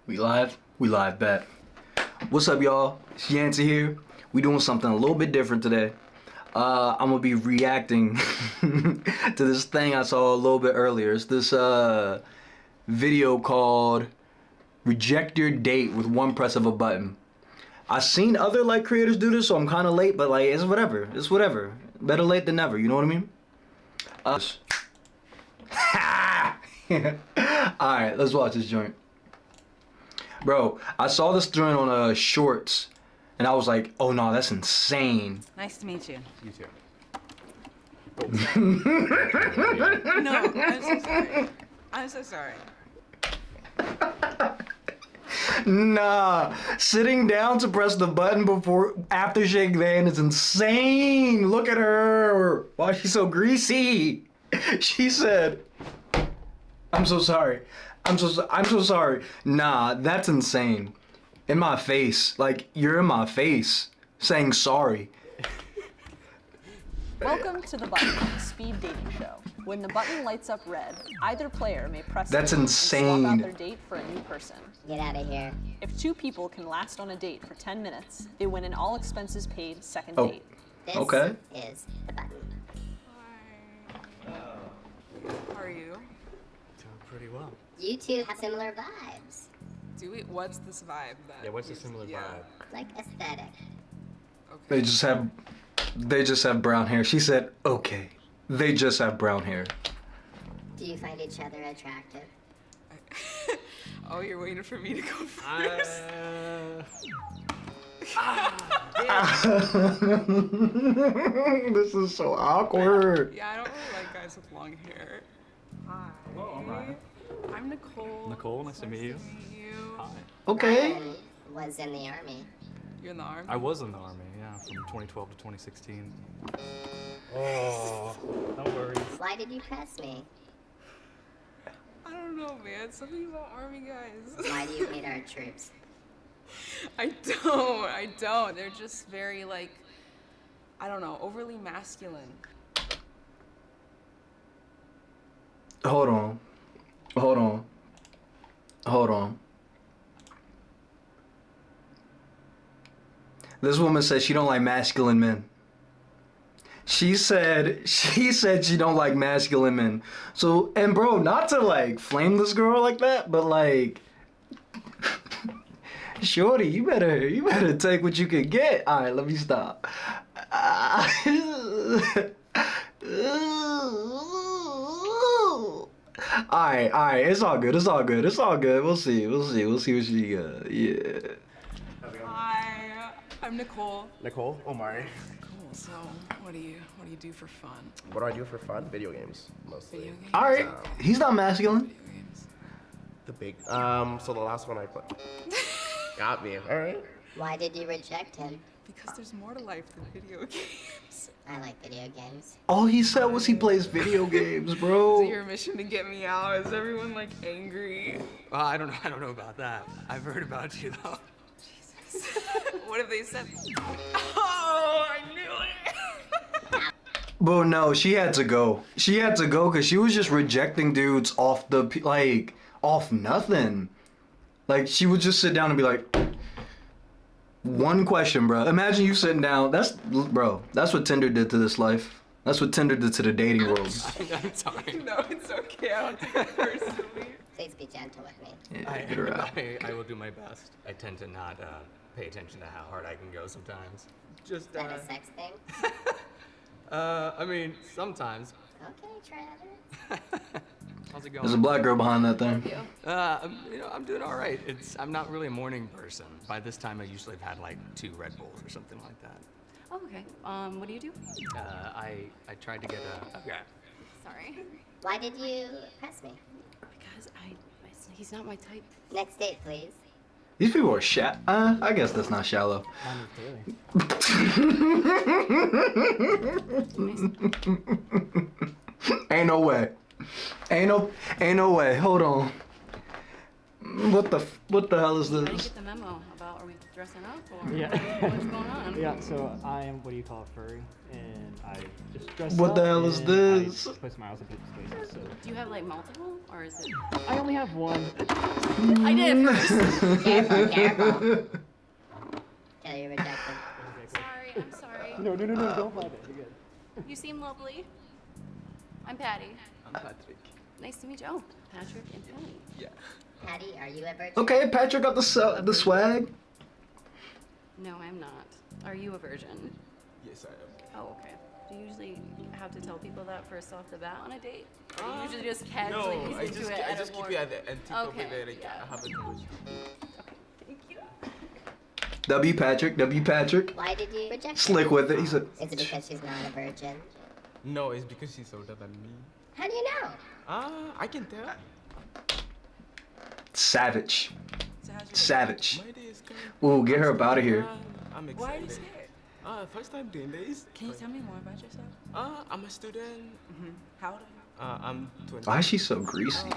We live? We live, bet. What's up, y'all? It's Yancy here. We doing something a little bit different today. I'm gonna be reacting to this thing I saw a little bit earlier. It's this video called Reject Your Date with One Press of a Button. I've seen other like creators do this, so I'm kind of late, but like it's whatever. It's whatever. Better late than never, you know what I mean? Alright, let's watch this joint. Bro, I saw this joint on Shorts, and I was like, oh no, that's insane. Nice to meet you. You too. No, I'm so sorry. I'm so sorry. Nah, sitting down to press the button after shaking the hand is insane. Look at her. Why is she so greasy? She said, I'm so sorry. I'm so sorry. Nah, that's insane. In my face. Like, you're in my face saying sorry. Welcome to the button, speed dating show. When the button lights up red, either player may press That's it insane. and swap out their date for a new person. Get out of here. If two people can last on a date for 10 minutes, they win an all expenses paid second Oh. date. This Okay. is the button. How are you? Doing pretty well. You two have similar vibes. Do we? What's this vibe? That Yeah, what's the similar yeah. vibe? Like aesthetic. Okay. They just have brown hair. She said, okay. They just have brown hair. Do you find each other attractive? Oh, you're waiting for me to go first. This is so awkward. Yeah, I don't really like guys with long hair. Hi. Hello, hi. I'm Nicole. Nicole, nice to meet you. Hi. Okay. Ryan was in the army. You're in the army. I was in the army, yeah, from 2012 to 2016. Oh, no worries. Why did you press me? I don't know, man. Something about army guys. Why do you hate our troops? I don't. They're just very like, I don't know, overly masculine. Hold on. This woman said she don't like masculine men. She said she don't like masculine men. So, and bro, not to like flame this girl like that, but like, shorty, you better take what you can get. All right, let me stop. Alright, it's all good. We'll see what she got. Yeah. Hi, I'm Nicole. Nicole, Omari. Cool. So, what do you do for fun? What do I do for fun? Video games, mostly. Video games. Alright, he's not masculine. Video games. The big. So the last one I played. Got me. All right. Why did you reject him? Because there's more to life than video games. I like video games. All he said was he plays video games, Is bro. it your mission to get me out? Is everyone like angry? Well, I don't know about that. I've heard about you though. What if they said? Oh, I knew it. But no, she had to go. She had to go because she was just rejecting dudes off off nothing. Like, she would just sit down and be like, one question, bro. Imagine you sitting down. That's what Tinder did to this life. That's what Tinder did to the dating world. I'm sorry. No, it's okay. I don't take it personally. Please be gentle with me. Yeah, get her out. I will do my best. I tend to not pay attention to how hard I can go sometimes. Just, Is that a sex thing? I mean, sometimes. Okay, Travis. How's it going? There's a black girl behind that thing. I'm doing all right. I'm not really a morning person. By this time, I usually have had like 2 Red Bulls or something like that. Oh, okay. What do you do? I tried to get a. Okay. Sorry. Why did you press me? Because he's not my type. Next date, please. These people are I guess that's not shallow. Ain't no way. Ain't no way. Hold on. What the hell is I didn't this? get the memo about are we dressing up or Yeah. what's going on? Yeah, so I am, what do you call it, furry, and I just dress What up the hell is and this? I put smiles in people's faces, so. Do you have like multiple or is it? I only have one. I did it first. Careful, careful. Till you're rejected. Sorry, I'm sorry. No, don't find it, you're good. You seem lovely. I'm Patty. I'm Patrick. Nice to meet you. Oh, Patrick and Patty. Yeah. Patty, are you a virgin? Okay, Patrick got the swag. No, I'm not. Are you a virgin? Yes, I am. Oh, okay. Do you usually have to tell people that first off the bat on a date? Or do you usually just casually No, ease I into just, it I at just a keep more... it at the end. Okay, I have a conversation. Okay, thank you. W Patrick. Why did you reject her? Slick with it. He said, Is it because she's not a virgin? No, it's because she's older than me. How do you know? I can tell. savage. So how's your day? Savage. My day is going. Ooh, get her up out of here. I'm excited. Why are you scared? First time doing this. Can you tell me more about yourself? I'm a student. How old are you? I'm 20. Why is she so greasy?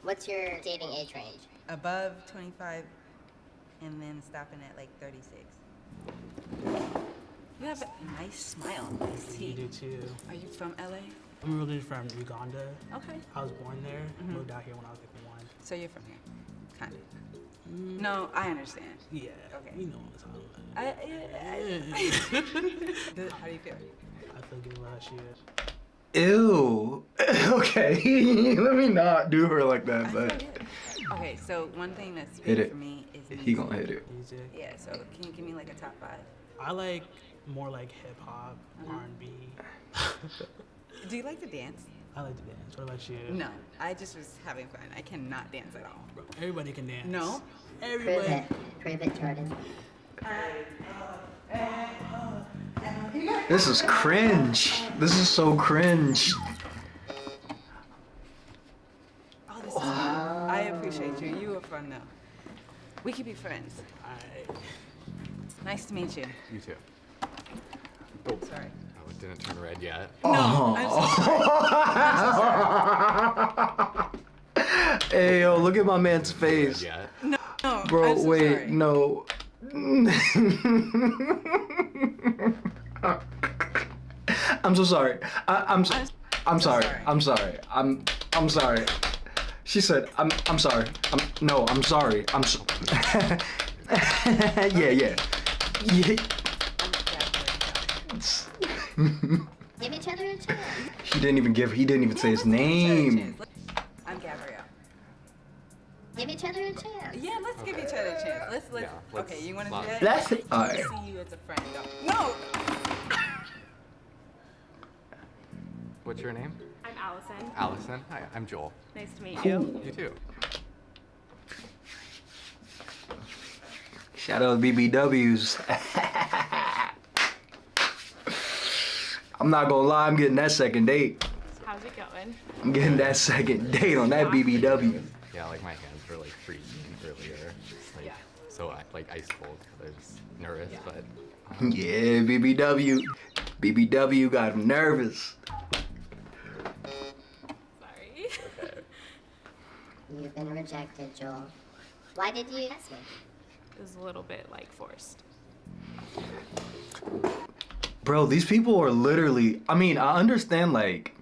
What's your dating age range? Above 25 and then stopping at like 36. You have a nice smile, nice You teeth. do too. Are you from LA? I'm originally from Uganda. Okay. I was born there. Moved out here when I was like 1. So you're from here, kind of. No, I understand. Yeah. Okay. You know what I'm talking about. How do you feel? I feel good about you. Ew. Okay. Let me not do her like that, I feel but good. Okay, so one thing that's hit big it. for me is He music. gonna hit it. Music. Yeah, so can you give me like a top 5? I like more like hip hop, R&B. Do you like to dance? I like to dance. What about you? No, I just was having fun. I cannot dance at all. Bro, everybody can dance. No? Prove Everybody. it. Prove it, Jordan. This is cringe. This is so cringe. Oh, this is fun. I appreciate you. You were fun though. We could be friends. Nice to meet you. You too. Sorry. Oh, it didn't turn red yet. Hey, yo, look at my man's face. Yet. No, Bro, I'm so wait, sorry. no. I'm so sorry. I'm sorry. I'm sorry. I'm sorry. She said, I'm sorry. I'm sorry. Yeah. Give each other a chance. He didn't even say his name. I'm Gabrielle. Give each other a chance. Yeah, let's give each other a chance. Let's. Yeah, let's Okay, you want to do lock that? That's it. I Alright. see you as a friend. No. What's your name? I'm Allison. Allison. Hi, I'm Joel. Nice to meet you. You too. Shout out to BBWs. I'm not gonna lie, I'm getting that second date. How's it going? I'm getting that second date on that BBW. Yeah, like my hands were like freezing earlier. Like, so like ice cold because I was nervous, but Yeah, BBW. BBW got him nervous. Sorry. You've been rejected, Joel. Why did you ask me? It was a little bit like forced. Bro, these people are literally, I mean, I understand like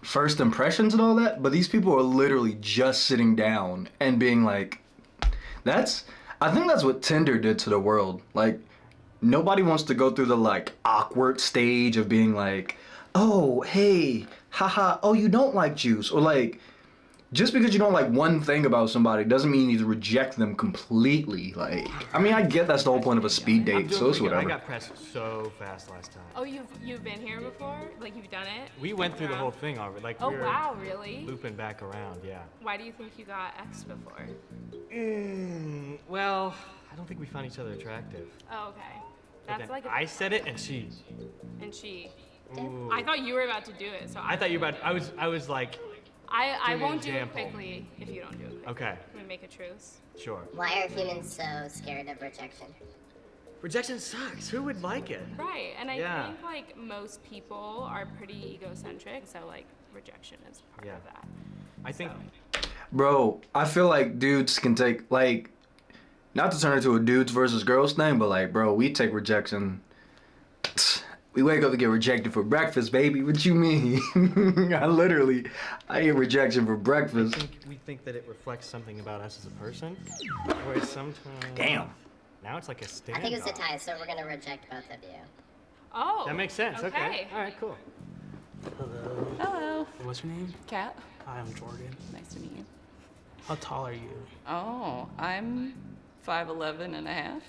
first impressions and all that, but these people are literally just sitting down and being like, I think that's what Tinder did to the world. Like, nobody wants to go through the like awkward stage of being like, oh, hey, haha, oh, you don't like juice. Or like, just because you don't like one thing about somebody doesn't mean you need to reject them completely. Like, I mean, I get that's the whole point of a speed date, so it's I whatever. got pressed so fast last time. Oh, you've been here before? Like you've done it? We went through the whole thing already. Like Oh we were wow, really? looping back around, yeah. Why do you think you got X before? Well, I don't think we found each other attractive. Oh, okay. But That's then like I said it and she. and she. Ooh. I thought you were about to do it, so I thought you were about. I was like, I Give me an won't do it example. quickly if you don't do it quickly. okay, Can we make a truce? sure. Why are humans so scared of rejection? Rejection sucks. Who would like it? Right, and I Yeah. think like most people are pretty egocentric, so like rejection is part Yeah. of that. I think. Bro, I feel like dudes can take, like, not to turn into a dudes versus girls thing, but like, bro, we take rejection. We wake up to get rejected for breakfast, baby. What you mean? I get rejection for breakfast. We think that it reflects something about us as a person, whereas sometimes. Damn. Now it's like a standoff. I think it's a tie, so we're gonna reject both of you. Oh. That makes sense. Okay. All right. Cool. Hello. Hello. What's your name? Kat. Hi, I'm Jordan. Nice to meet you. How tall are you? Oh, I'm 5'11" and a half.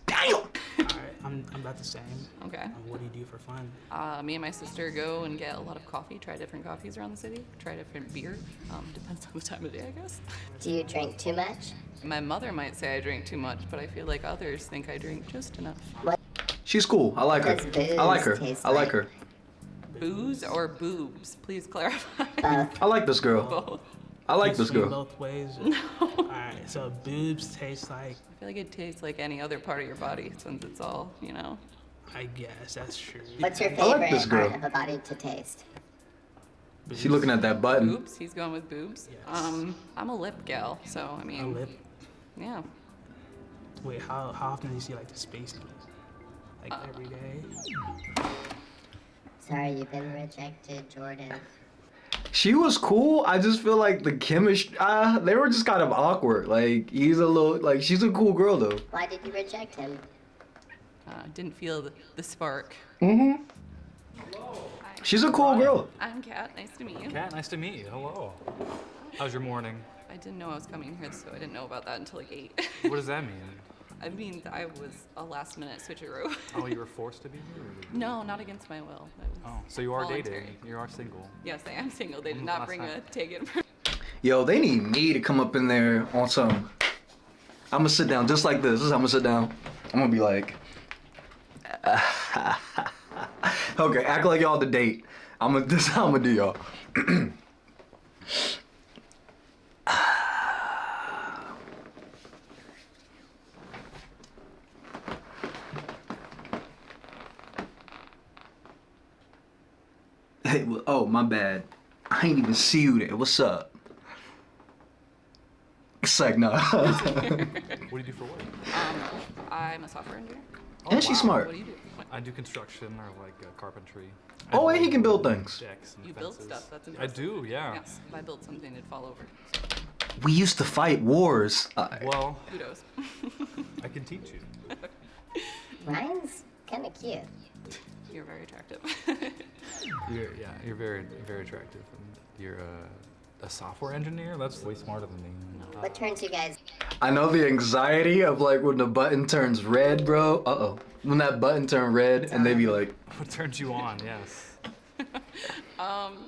Damn. All right, I'm about the same. Okay. What do you do for fun? Me and my sister go and get a lot of coffee, try different coffees around the city, try different beer. Depends on the time of day, I guess. Do you drink too much? My mother might say I drink too much, but I feel like others think I drink just enough. She's cool. I like her. Does booze I like her. taste I like like? her. Booze or boobs? Please clarify. Both. I like this girl. Both. I like You this swing girl. both ways. All right, so boobs taste like. I feel like it tastes like any other part of your body since it's all, you know. I guess that's true. What's your I like favorite this girl. part of a body to taste? She looking at that button. Boobs? He's going with boobs? Yes. I'm a lip gal, so I mean. A lip. Yeah. Wait, how often do you see like the space needle? Like every day? Sorry, you've been rejected, Jordan. She was cool. I just feel like the chemistry, they were just kind of awkward. Like, he's a little, like, she's a cool girl, though. Why did you reject him? Didn't feel the spark. Mm-hmm. She's a cool girl. I'm Kat. Nice to meet you. Kat, nice to meet you. Hello. How's your morning? I didn't know I was coming here, so I didn't know about that until like 8. What does that mean? I mean, I was a last-minute switcheroo. Oh, you were forced to be here? Or No, not against my will. That was Oh, so you are voluntary. dating. You are single. Yes, I am single. They did When was not the bring last a time? take-in. Yo, they need me to come up in there on some. I'm gonna sit down just like this. This is how I'm gonna sit down. I'm gonna be like. Okay, act like y'all the date. This is how I'm gonna do, y'all. Hey, oh, my bad. I ain't even see you there. What's up? It's like, nah. What do you do for work? I'm a software engineer. And she's smart. What do you do? I do construction or like carpentry. Oh, and he can build things. Decks and You build fences. stuff. That's I impressive. do, yeah. Yes, if I built something, it'd fall over. We used to fight wars. Well, Kudos. I can teach you. Ryan's kind of cute. You're very attractive. You're very, very attractive. And you're a software engineer? That's way smarter than me. What turns you guys? I know the anxiety of like when the button turns red, bro. Uh-oh. When that button turned red and they be like, What turns you on? Yes.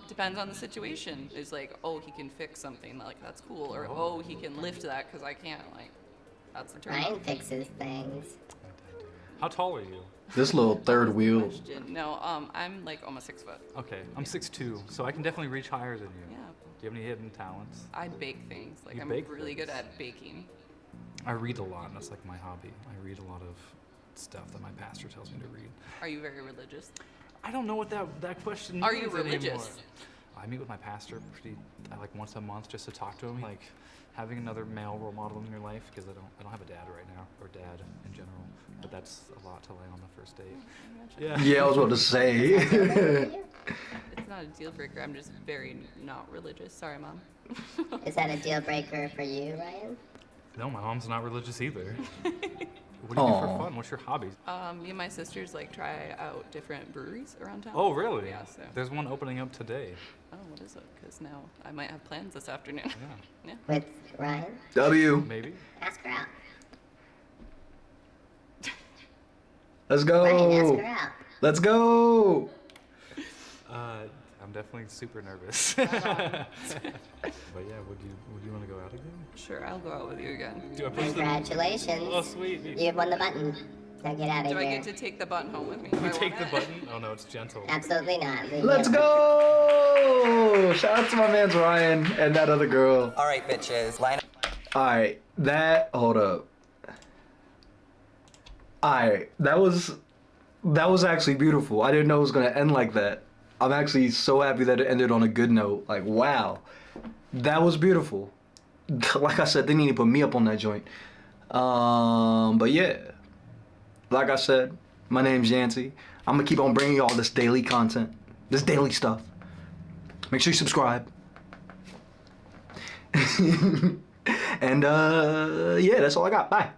Depends on the situation. It's like, oh, he can fix something. Like, that's cool. Or, oh, he can lift that because I can't. Like, that's the turn. Ryan fixes things. How tall are you? this little third wheel. Question. No, I'm like almost 6 foot. Okay, I'm 6'2", so I can definitely reach higher than you. Yeah. Do you have any hidden talents? I bake things. Like, You I'm bake really good things? at baking. I read a lot. That's like my hobby. I read a lot of stuff that my pastor tells me to read. Are you very religious? I don't know what that question Are means you religious? anymore. I meet with my pastor like once a month just to talk to him. Like having another male role model in your life because I don't have a dad right now or dad in general. But that's a lot to lay on the first date. Yeah. Yeah, I was about to say. It's not a deal breaker. I'm just very not religious. Sorry, Mom. Is that a deal breaker for you, Ryan? No, my mom's not religious either. What do you do Aw. for fun? What's your hobbies? Me and my sisters like try out different breweries around town. Oh, really? Yeah. So. There's one opening up today. Oh, what is it? Because now I might have plans this afternoon. Yeah. Yeah. With Ryan? W. Maybe. Ask her out. Let's Ryan, ask go. her out. Let's go. I'm definitely super nervous. But yeah, would you want to go out again? Sure, I'll go out with you again. Do I push the? Congratulations. Oh, sweet. You've won the button. Now get out of Do I here. get to take the button home with me? You take the button? Oh no, it's gentle. Absolutely not. Leave Let's me go. Shout out to my man's Ryan and that other girl. All right, bitches, line up. Alright, hold up. Alright, that was actually beautiful. I didn't know it was gonna end like that. I'm actually so happy that it ended on a good note. Like, wow. That was beautiful. like I said, they need to put me up on that joint. But yeah, like I said, my name's Yancy. I'm gonna keep on bringing y'all this daily content, this daily stuff. Make sure you subscribe. And yeah, that's all I got. Bye.